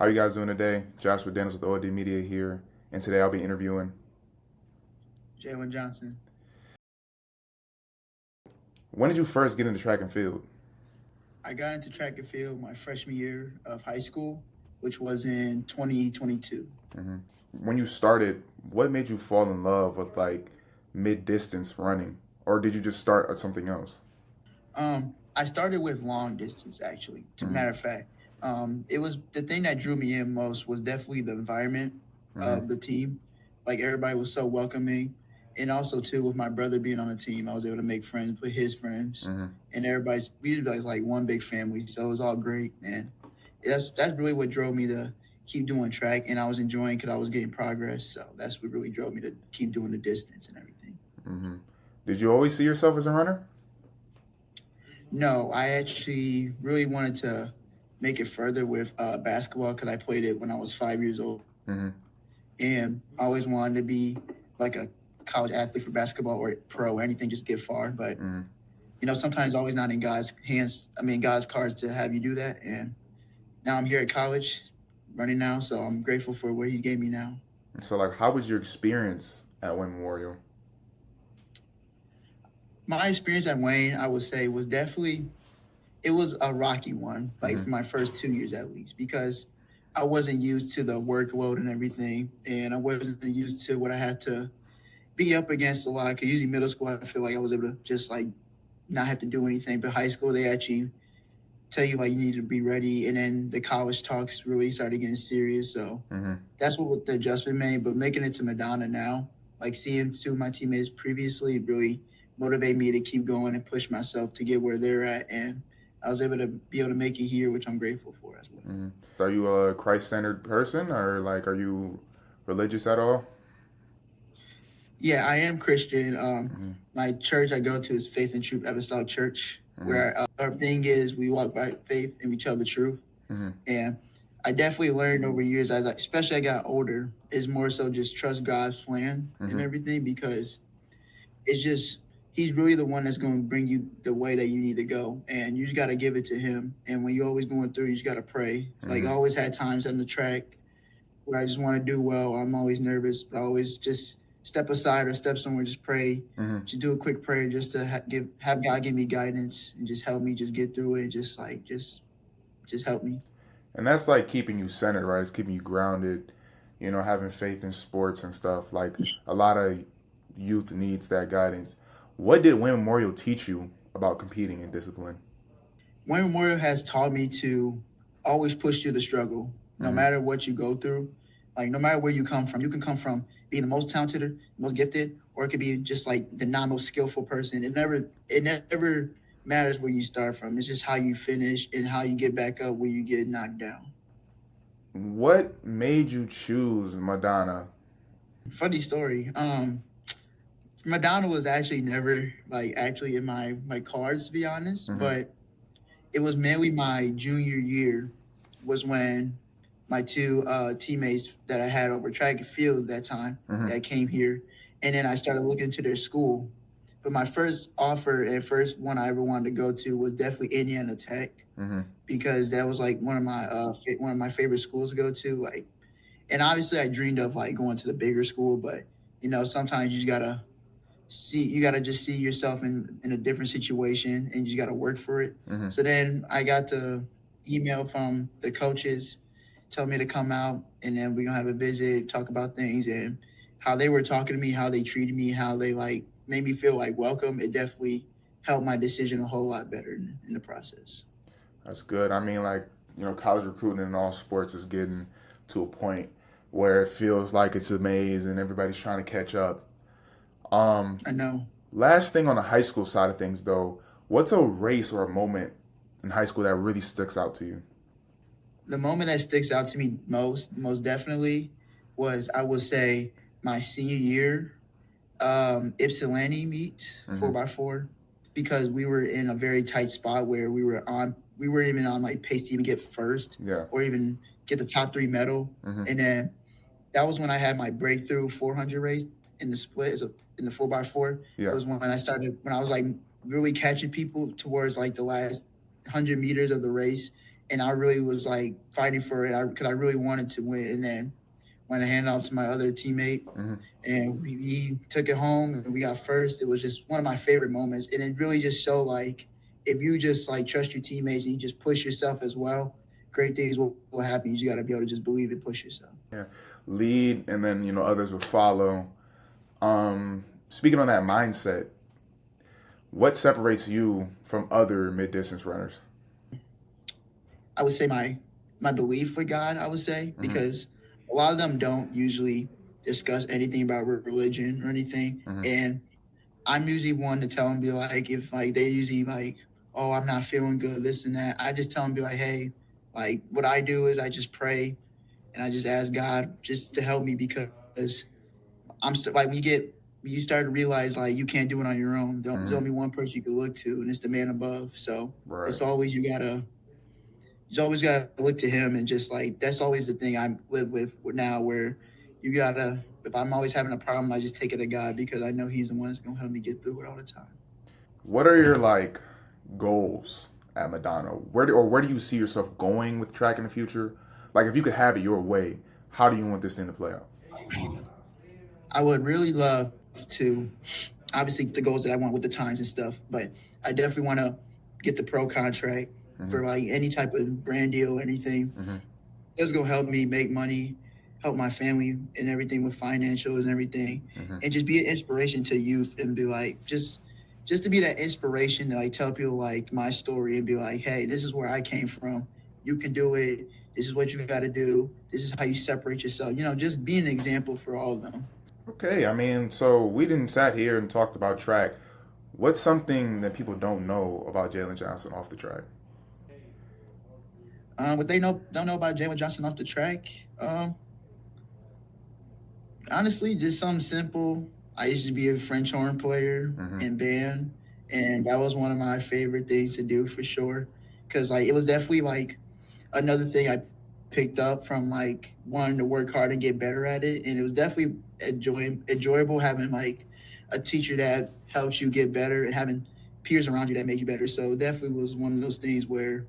How you guys doing today? Joshua Dennis with OD Media here, and today I'll be interviewing. Jaylen Johnson. When did you first get into track and field? I got into track and field my freshman year of high school, which was in 2022. hmm When you started, what made you fall in love with like mid distance running, or did you just start at something else? I started with long distance, actually. To hmm matter of fact, it was the thing that drew me in most was definitely the environment hmm of the team. Like everybody was so welcoming, and also too with my brother being on the team, I was able to make friends with his friends, hmm and everybody's we did like one big family, so it was all great. And that's really what drove me to keep doing track, and I was enjoying because I was getting progress. So that's what really drove me to keep doing the distance and everything. hmm Did you always see yourself as a runner? No, I actually really wanted to make it further with basketball because I played it when I was 5 years old, hmm and I always wanted to be like a college athlete for basketball or pro or anything, just get far. But hmm sometimes always not in God's hands. I mean, God's cards to have you do that. And now I'm here at college, running now, so I'm grateful for what He's gave me now. So like, how was your experience at Wayne Memorial? My experience at Wayne, I would say, was definitely it was a rocky one, like hmm for my first 2 years at least, because I wasn't used to the workload and everything, and I wasn't used to what I had to be up against a lot. Because usually middle school, I feel like I was able to just like not have to do anything, but high school they actually tell you like you need to be ready, and then the college talks really started getting serious. So hmm that's what the adjustment made. But making it to Madonna now, like seeing two of my teammates previously, really motivate me to keep going and push myself to get where they're at. And I was able to make it here, which I'm grateful for as well. hmm So are you a Christ-centered person, or like, are you religious at all? Yeah, I am Christian. hmm My church I go to is Faith and Truth Apostolic Church, hmm where our thing is we walk by faith and we tell the truth. hmm And I definitely learned over years, as especially I got older, is more so just trust God's plan and hmm everything because it's just He's really the one that's going to bring you the way that you need to go, and you just got to give it to Him. And when you're always going through, you just got to pray. Like I hmm always had times on the track where I just want to do well. I'm always nervous, but I always just step aside or step somewhere, just pray, hmm just do a quick prayer, just to have God give me guidance and just help me just get through it. Just help me. And that's like keeping you centered, right? It's keeping you grounded, having faith in sports and stuff. Like a lot of youth needs that guidance. What did Wayne Memorial teach you about competing in discipline? Wayne Memorial has taught me to always push through the struggle, no hmm matter what you go through. Like no matter where you come from, you can come from being the most talented, most gifted, or it could be just like the non most skillful person. It never matters where you start from. It's just how you finish and how you get back up when you get knocked down. What made you choose Madonna? Funny story. Madonna was actually never like actually in my cards to be honest, hmm but it was mainly my junior year was when my two teammates that I had over track and field at that time hmm that came here, and then I started looking into their school. But my first offer and first one I ever wanted to go to was definitely Indiana Tech hmm because that was like one of my favorite schools to go to. Like, and obviously I dreamed of like going to the bigger school, but sometimes you just gotta just see yourself in a different situation and you just gotta work for it. hmm So then I got the email from the coaches tell me to come out and then we're gonna have a visit, talk about things and how they were talking to me, how they treated me, how they like made me feel like welcome. It definitely helped my decision a whole lot better in the process. That's good. I mean, like, college recruiting in all sports is getting to a point where it feels like it's a maze and everybody's trying to catch up. Um, I know. Last thing on the high school side of things, though, what's a race or a moment in high school that really sticks out to you? The moment that sticks out to me most definitely was I would say my senior year Ypsilanti meet four hmm by four because we were in a very tight spot where we weren't even on like pace to even get first Yeah. or even get the top three medal. hmm And then that was when I had my breakthrough 400 race in the split in the four by four Yeah. was when I was like really catching people towards like the last 100 meters of the race. and I really was like fighting for it because I really wanted to win. And then when I handed off to my other teammate, Hmm. and he took it home and we got first. It was just one of my favorite moments, and it really just showed like if you just like trust your teammates and you just push yourself as well, great things will happen. You just got to be able to just believe and push yourself. Yeah, lead, and then others will follow. Speaking on that mindset, what separates you from other mid distance runners? I would say my belief with God. I would say Hmm. because a lot of them don't usually discuss anything about religion or anything, Hmm. and I'm usually one to tell them, be like, if like they usually like, oh, I'm not feeling good, this and that. I just tell them, be like, hey, like what I do is I just pray and I just ask God just to help me because like when you start to realize like you can't do it on your own. There's Hmm. only one person you can look to, and it's the man above. So Right. it's always you always gotta look to him, and just like that's always the thing I live with now, where you gotta. If I'm always having a problem, I just take it to God because I know He's the one that's gonna help me get through it all the time. What are your like goals at Madonna? Where do you see yourself going with track in the future? Like if you could have it your way, how do you want this thing to play out? I would really love to, obviously, the goals that I want with the times and stuff, but I definitely want to get the pro contract Hmm. for like any type of brand deal, anything Hmm. that's gonna help me make money, help my family and everything with financials and everything, Hmm. and just be an inspiration to youth and be like just to be that inspiration to like tell people like my story and be like, hey, this is where I came from. You can do it. This is what you got to do. This is how you separate yourself. Just be an example for all of them. Okay, I mean, so we didn't sat here and talked about track. What's something that people don't know about Jaylen Johnson off the track? What they don't know about Jaylen Johnson off the track. Honestly, just something simple. I used to be a French horn player Hmm. in band, and that was one of my favorite things to do for sure. Cause like it was definitely like another thing I picked up from like wanting to work hard and get better at it, and it was definitely enjoyable having like a teacher that helps you get better and having peers around you that make you better. So it definitely was one of those things where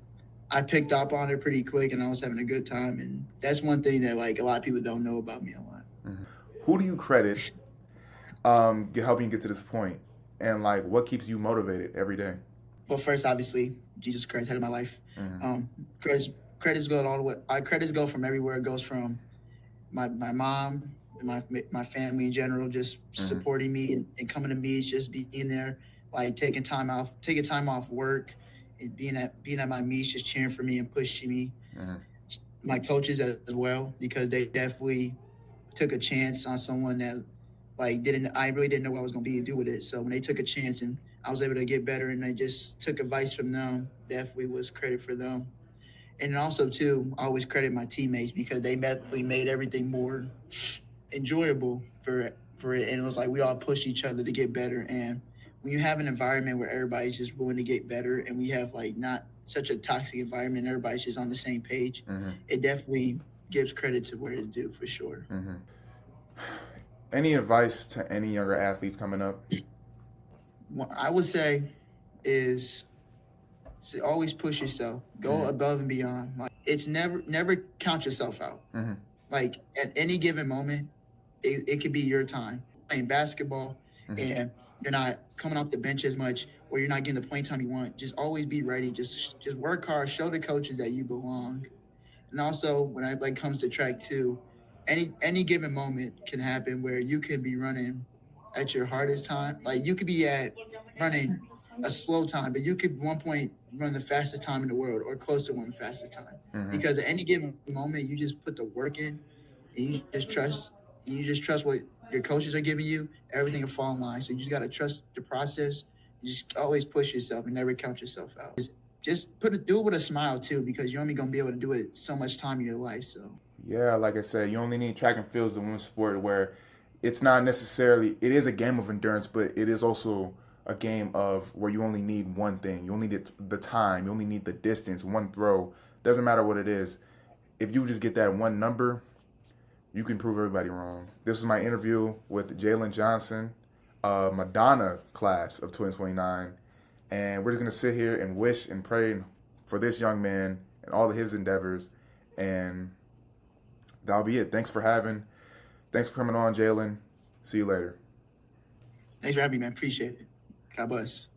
I picked up on it pretty quick, and I was having a good time, and that's one thing that like a lot of people don't know about me a lot. Hmm. Who do you credit helping you get to this point, and like what keeps you motivated every day? Well, first, obviously, Jesus Christ, head of my life. Hmm. Um, credits credits go all the way. Credits go from everywhere. It goes from my mom, and my family in general, just Hmm. supporting me and coming to me. It's just being there, like taking time off work, and being at my meets, just cheering for me and pushing me. Hmm. My coaches as well, because they definitely took a chance on someone that like didn't I really didn't know what I was gonna be and do with it. So when they took a chance and I was able to get better and I just took advice from them, definitely was credit for them. And also too, I always credit my teammates because they definitely made everything more enjoyable for it. And it was like we all push each other to get better. And when you have an environment where everybody's just willing to get better and we have like not such a toxic environment, everybody's just on the same page, Hmm. it definitely gives credit to where it's due for sure. Hmm. Any advice to any younger athletes coming up? What I would say is always push yourself, go Hmm. above and beyond. Like it's never count yourself out. Hmm. Like at any given moment, it could be your time. If you're playing basketball Hmm. and you're not coming off the bench as much, or you're not getting the playing time you want, just always be ready. Just work hard. Show the coaches that you belong. And also, when I like comes to track two, any given moment can happen where you can be running at your hardest time. Like you could be at running a slow time, but you could at one point run the fastest time in the world or close to one of the fastest time. Hmm. Because at any given moment, you just put the work in and you just trust what your coaches are giving you. Everything will fall in line. So you just gotta trust the process. You just always push yourself and never count yourself out. Just do it with a smile too, because you're only gonna be able to do it so much time in your life. So Yeah, like I said, you only need track and field as the one sport where it's not necessarily it is a game of endurance, but it is also a game of where you only need one thing. You only need the time. You only need the distance. One throw doesn't matter what it is. If you just get that one number, you can prove everybody wrong. This was my interview with Jaylen Johnson, Madonna class of 2029, and we're just gonna sit here and wish and pray for this young man and all of his endeavors. And that'll be it. Thanks for coming on, Jaylen. See you later. Thanks for having me, man. Appreciate it. God bless.